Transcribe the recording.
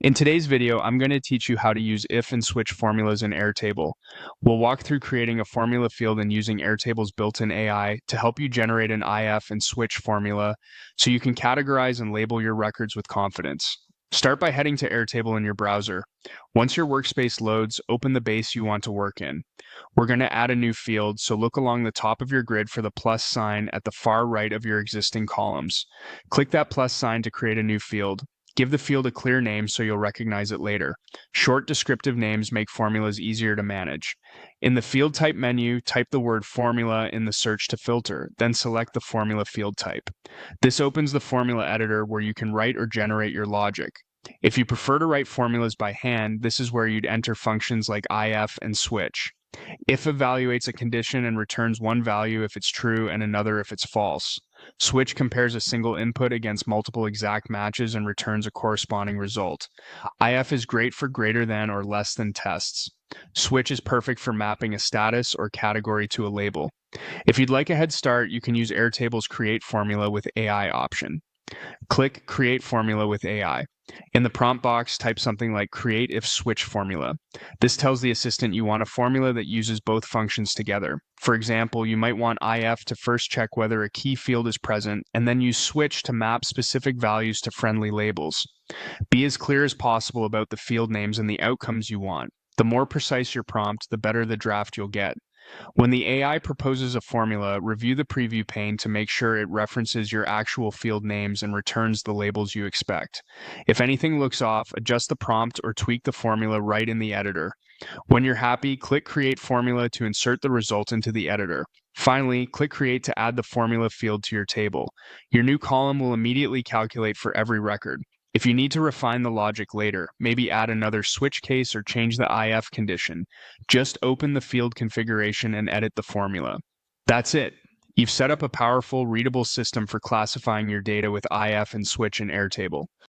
In today's video, I'm going to teach you how to use if and switch formulas in Airtable. We'll walk through creating a formula field and using Airtable's built-in AI to help you generate an if and switch formula so you can categorize and label your records with confidence. Start by heading to Airtable in your browser. Once your workspace loads, open the base you want to work in. We're going to add a new field, so look along the top of your grid for the plus sign at the far right of your existing columns. Click that plus sign to create a new field. Give the field a clear name so you'll recognize it later. Short descriptive names make formulas easier to manage. In the field type menu, type the word formula in the search to filter, then select the formula field type. This opens the formula editor where you can write or generate your logic. If you prefer to write formulas by hand, this is where you'd enter functions like if and switch. If evaluates a condition and returns one value if it's true and another if it's false. Switch compares a single input against multiple exact matches and returns a corresponding result. If is great for greater than or less than tests. Switch is perfect for mapping a status or category to a label. If you'd like a head start, you can use Airtable's Create Formula with AI option. Click Create Formula with AI. In the prompt box, type something like Create if switch formula. This tells the assistant you want a formula that uses both functions together. For example, you might want if to first check whether a key field is present, and then use switch to map specific values to friendly labels. Be as clear as possible about the field names and the outcomes you want. The more precise your prompt, the better the draft you'll get. When the AI proposes a formula, review the preview pane to make sure it references your actual field names and returns the labels you expect. If anything looks off, adjust the prompt or tweak the formula right in the editor. When you're happy, click Create Formula to insert the result into the editor. Finally, click Create to add the formula field to your table. Your new column will immediately calculate for every record. If you need to refine the logic later, maybe add another switch case or change the if condition, just open the field configuration and edit the formula. That's it. You've set up a powerful, readable system for classifying your data with if and switch in Airtable.